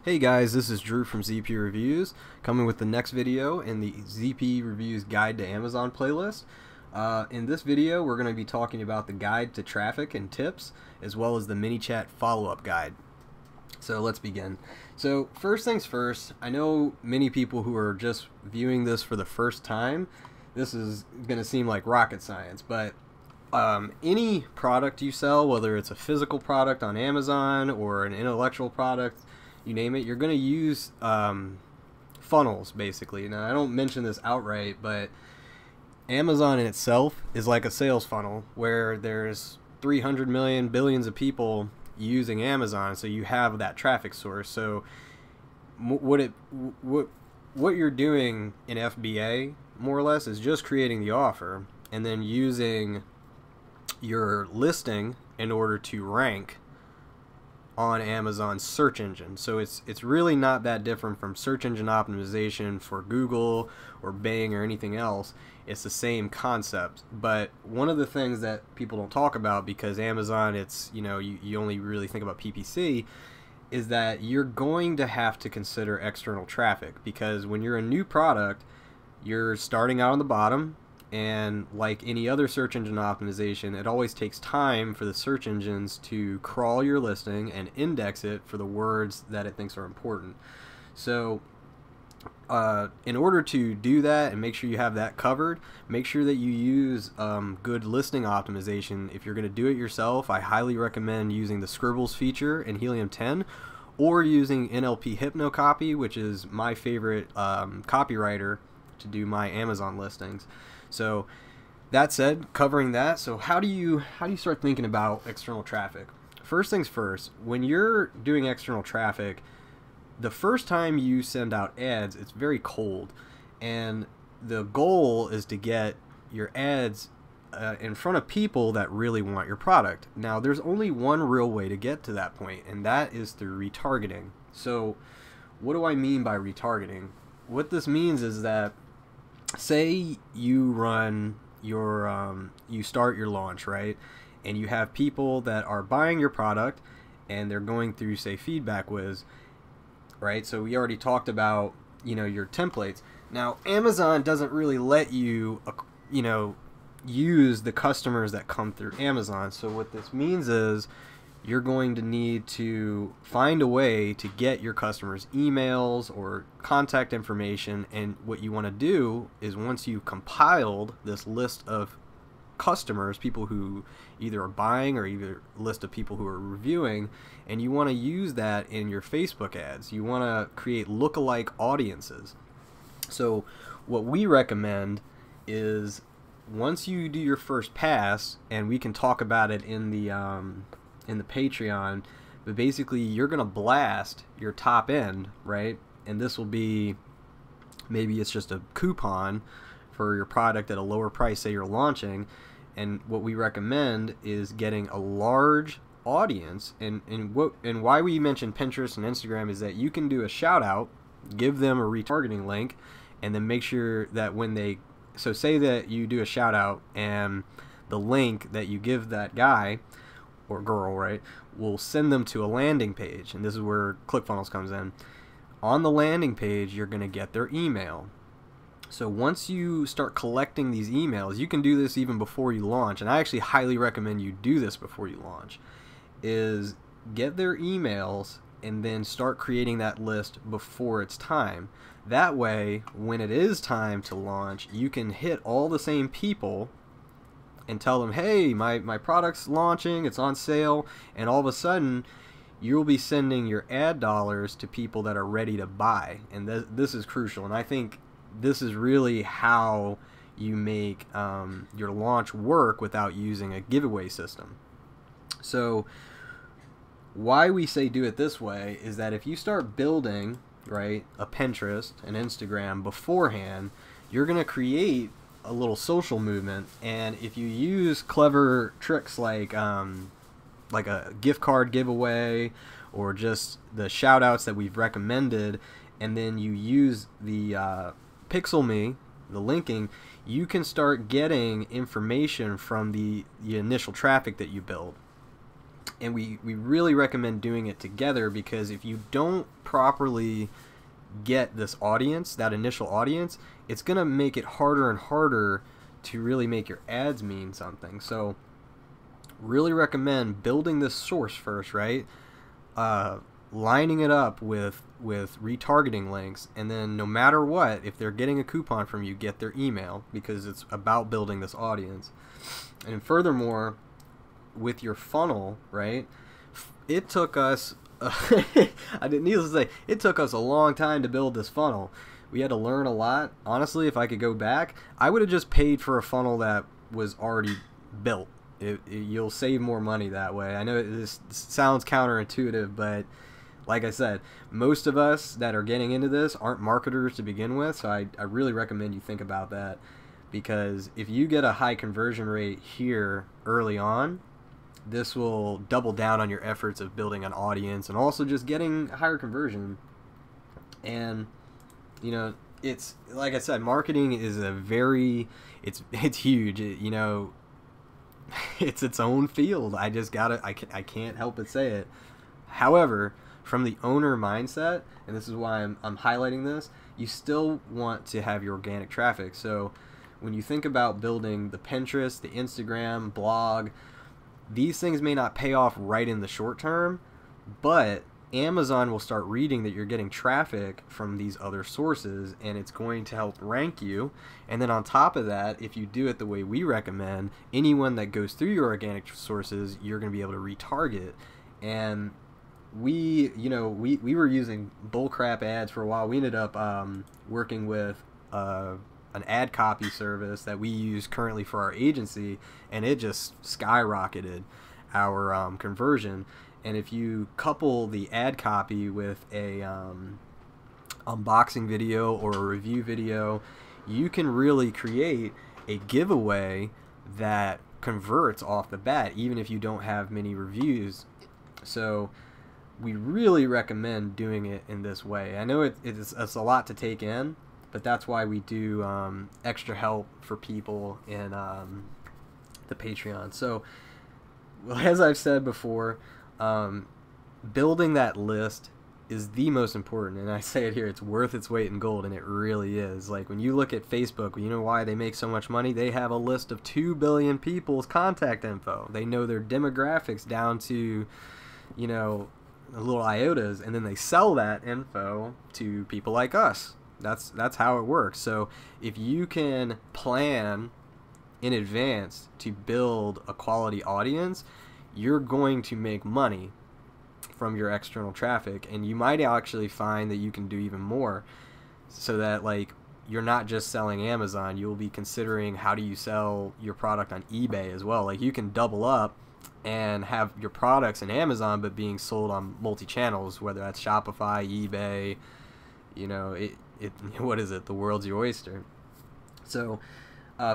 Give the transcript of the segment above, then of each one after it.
Hey guys, this is Drew from ZP Reviews, coming with the next video in the ZP Reviews Guide to Amazon playlist. In this video, we're going to be talking about the guide to traffic and tips, as well as the Manychat follow-up guide. So let's begin. So first things first, I know many people who are just viewing this for the first time, this is going to seem like rocket science, but any product you sell, whether it's a physical product on Amazon or an intellectual product, you name it, you're going to use funnels, basically. Now, I don't mention this outright, but Amazon in itself is like a sales funnel where there's 300 million billions of people using Amazon, so you have that traffic source. So what you're doing in FBA, more or less, is just creating the offer and then using your listing in order to rank on Amazon's search engine. So it's really not that different from search engine optimization for Google or Bing or anything else. It's the same concept. But one of the things that people don't talk about, because Amazon, it's, you know, you only really think about PPC, is that you're going to have to consider external traffic, because when you're a new product, you're starting out on the bottom. And like any other search engine optimization, it always takes time for the search engines to crawl your listing and index it for the words that it thinks are important. So in order to do that and make sure you have that covered, make sure that you use good listing optimization. If you're going to do it yourself, I highly recommend using the Scribbles feature in Helium 10, or using NLP HypnoCopy, which is my favorite copywriter to do my Amazon listings. So that said, covering that, so how do you start thinking about external traffic? First things first, when you're doing external traffic, the first time you send out ads, it's very cold, and the goal is to get your ads in front of people that really want your product. Now, there's only one real way to get to that point, and that is through retargeting. So what do I mean by retargeting? What this means is that, say you run your you start your launch, right, and you have people that are buying your product and they're going through, say, Feedback Whiz, right? So we already talked about, you know, your templates. Now, Amazon doesn't really let you use the customers that come through Amazon. So what this means is you're going to need to find a way to get your customers' emails or contact information. And what you want to do is, once you've compiled this list of customers, people who either are buying or either list of people who are reviewing, and you want to use that in your Facebook ads. You want to create lookalike audiences. So what we recommend is, once you do your first pass, and we can talk about it in the Patreon, but basically you're gonna blast your top end, right? And this will be, maybe it's just a coupon for your product at a lower price, say you're launching. And what we recommend is getting a large audience, and why we mention Pinterest and Instagram is that you can do a shout out, give them a retargeting link, and then make sure that when they, so say that you do a shout out and the link that you give that guy or girl, right, will send them to a landing page, and this is where ClickFunnels comes in. On the landing page, you're going to get their email. So once you start collecting these emails, you can do this even before you launch, and I actually highly recommend you do this before you launch, is get their emails and then start creating that list before it's time. That way, when it is time to launch, you can hit all the same people and tell them, hey, my product's launching, it's on sale, and all of a sudden you'll be sending your ad dollars to people that are ready to buy. And this is crucial, and I think this is really how you make your launch work without using a giveaway system. So why we say do it this way is that if you start building, right, a Pinterest, an Instagram beforehand, you're going to create a little social movement. And if you use clever tricks like a gift card giveaway, or just the shout outs that we've recommended, and then you use the PixelMe, the linking, you can start getting information from the initial traffic that you build. And we really recommend doing it together, because if you don't properly get this audience, that initial audience, it's going to make it harder and harder to really make your ads mean something. So really recommend building this source first, right? Lining it up with retargeting links, and then no matter what, if they're getting a coupon from you, get their email, because it's about building this audience. And furthermore, with your funnel, right, it took us needless to say, it took us a long time to build this funnel. We had to learn a lot. Honestly, if I could go back, I would have just paid for a funnel that was already built. You'll save more money that way. I know this sounds counterintuitive, but like I said, most of us that are getting into this aren't marketers to begin with, so I really recommend you think about that, because if you get a high conversion rate here early on, this will double down on your efforts of building an audience and also just getting higher conversion. And you know, it's like I said, marketing is it's huge. You know, it's its own field. I can't help but say it. However, from the owner mindset, and this is why I'm highlighting this, you still want to have your organic traffic. So when you think about building the Pinterest, the Instagram, blog, these things may not pay off right in the short term, but Amazon will start reading that you're getting traffic from these other sources, and it's going to help rank you. And then on top of that, if you do it the way we recommend, anyone that goes through your organic sources, you're going to be able to retarget. And we were using bullcrap ads for a while. We ended up working with an ad copy service that we use currently for our agency, and it just skyrocketed our conversion. And if you couple the ad copy with a unboxing video or a review video, you can really create a giveaway that converts off the bat, even if you don't have many reviews. So we really recommend doing it in this way. I know it's a lot to take in, but that's why we do extra help for people in the Patreon. So, as I've said before, building that list is the most important, and I say it here, it's worth its weight in gold, and it really is. Like, when you look at Facebook, you know why they make so much money? They have a list of 2 billion people's contact info. They know their demographics down to, you know, little iotas, and then they sell that info to people like us. That's how it works. So if you can plan in advance to build a quality audience, you're going to make money from your external traffic, and you might actually find that you can do even more, so that like you're not just selling Amazon, you'll be considering how do you sell your product on eBay as well. Like, you can double up and have your products in Amazon but being sold on multi-channels, whether that's Shopify, eBay, you know, what is it? The world's your oyster. So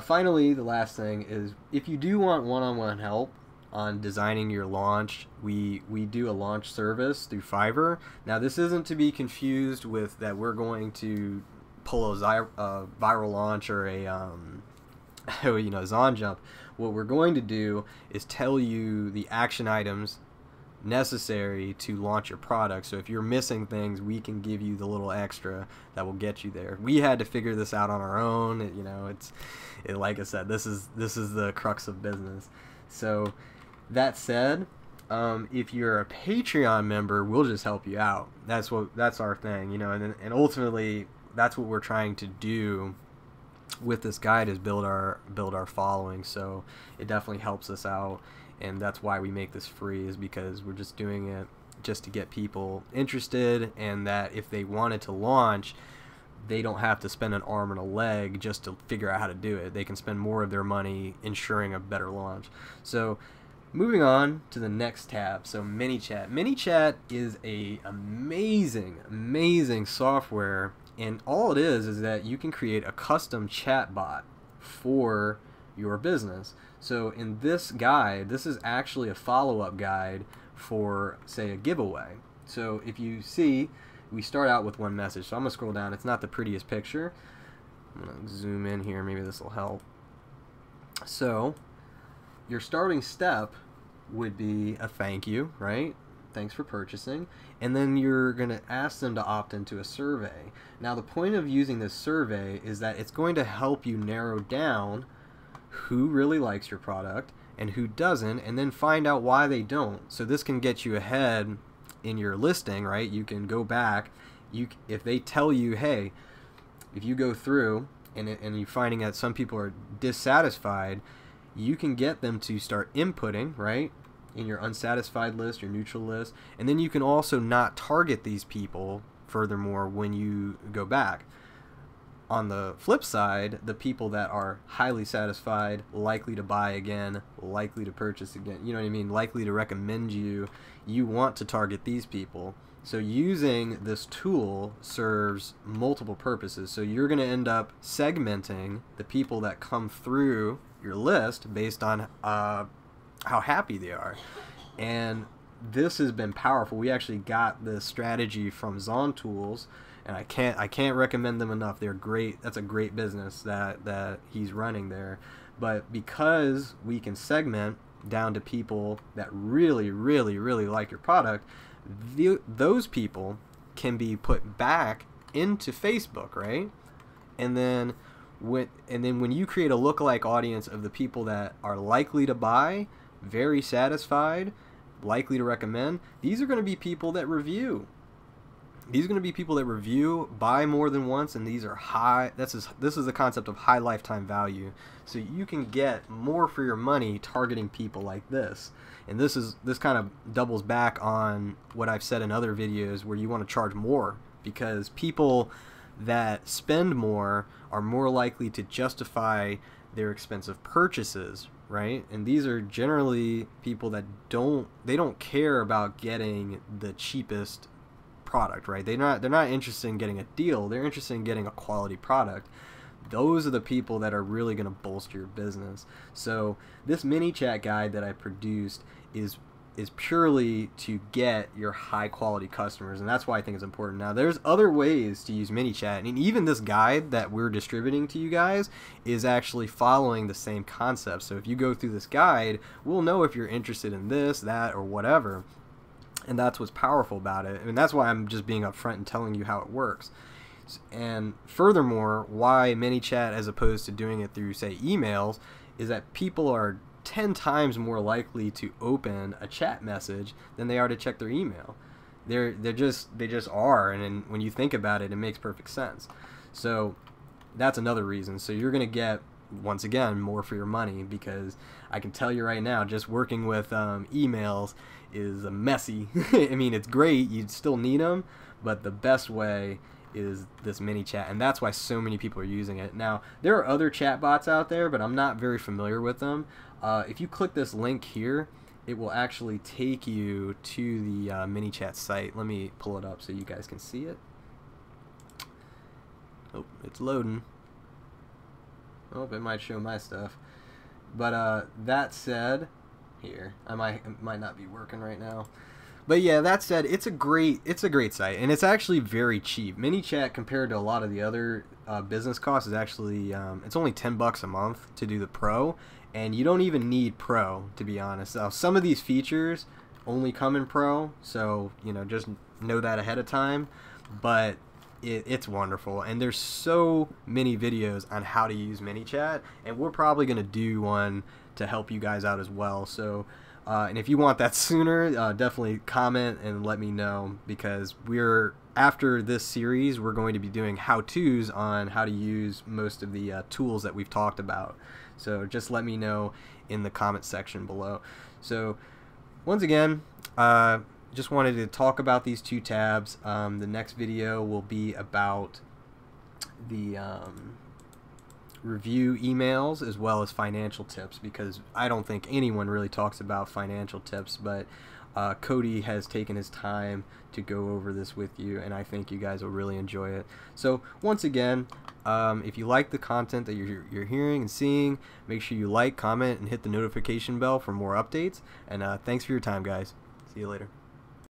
finally, the last thing is, if you do want one-on-one help on designing your launch, we do a launch service through Fiverr. Now, this isn't to be confused with that we're going to pull a viral launch or a Zon jump. What we're going to do is tell you the action items necessary to launch your product. So if you're missing things, we can give you the little extra that will get you there. We had to figure this out on our own. Like I said, this is the crux of business. So that said, if you're a Patreon member, we'll just help you out. That's our thing, you know, and ultimately that's what we're trying to do with this guide, is build our following. So it definitely helps us out. And that's why we make this free, is because we're just doing it just to get people interested, and that if they wanted to launch, they don't have to spend an arm and a leg just to figure out how to do it. They can spend more of their money ensuring a better launch. So moving on to the next tab, so Manychat. Manychat is a amazing software, and all it is that you can create a custom chat bot for your business. So in this guide, this is actually a follow-up guide for, say, a giveaway. So if you see, we start out with one message. So I'm going to scroll down. It's not the prettiest picture. I'm going to zoom in here. Maybe this will help. So your starting step would be a thank you, right? Thanks for purchasing. And then you're going to ask them to opt into a survey. Now, the point of using this survey is that it's going to help you narrow down who really likes your product and who doesn't, and then find out why they don't. So this can get you ahead in your listing, right? You can go back. If they tell you, hey, if you go through and you're finding that some people are dissatisfied, you can get them to start inputting, right, in your unsatisfied list, your neutral list, and then you can also not target these people furthermore when you go back. On the flip side, the people that are highly satisfied, likely to buy again, likely to purchase again, you know what I mean, likely to recommend you, you want to target these people. So using this tool serves multiple purposes. So you're going to end up segmenting the people that come through your list based on how happy they are. And this has been powerful. We actually got this strategy from Zon Tools, and I can't recommend them enough. They're great. That's a great business that he's running there. But because we can segment down to people that really like your product, those people can be put back into Facebook, right? And then when you create a lookalike audience of the people that are likely to buy, very satisfied, likely to recommend, these are going to be people that review. These are going to be people that review, buy more than once, and these are high. This is the concept of high lifetime value. So you can get more for your money targeting people like this. And this kind of doubles back on what I've said in other videos where you want to charge more, because people that spend more are more likely to justify their expensive purchases, right? And these are generally people that don't care about getting the cheapest product, right? They're not interested in getting a deal. They're interested in getting a quality product. Those are the people that are really going to bolster your business. So this Manychat guide that I produced is purely to get your high quality customers, and that's why I think it's important. Now there's other ways to use Manychat, and even this guide that we're distributing to you guys is actually following the same concept. So if you go through this guide, we'll know if you're interested in this, that, or whatever. And that's what's powerful about it. And that's why I'm just being upfront and telling you how it works. And furthermore, why Manychat as opposed to doing it through, say, emails, is that people are 10 times more likely to open a chat message than they are to check their email. They just are, and when you think about it, it makes perfect sense. So that's another reason. So you're going to get, once again, more for your money, because I can tell you right now, just working with emails is messy. I mean, it's great, you'd still need them, but the best way is this Manychat, and that's why so many people are using it. Now, there are other chat bots out there, but I'm not very familiar with them. If you click this link here, it will actually take you to the Manychat site. Let me pull it up so you guys can see it. Oh, it's loading. Oh, it might show my stuff. But that said, here, it might not be working right now. But yeah, that said, it's a great site, and it's actually very cheap. Manychat, compared to a lot of the other business costs, is actually it's only $10 a month to do the Pro, and you don't even need Pro, to be honest. Some of these features only come in Pro, so just know that ahead of time. But it's wonderful, and there's so many videos on how to use Manychat, and we're probably going to do one to help you guys out as well. So and if you want that sooner, definitely comment and let me know, because after this series, we're going to be doing how-tos on how to use most of the tools that we've talked about. So just let me know in the comment section below. So once again, just wanted to talk about these two tabs. The next video will be about the review emails as well as financial tips, because I don't think anyone really talks about financial tips, but Cody has taken his time to go over this with you, and I think you guys will really enjoy it. So once again, if you like the content that you're hearing and seeing, make sure you like, comment, and hit the notification bell for more updates. And thanks for your time, guys. See you later.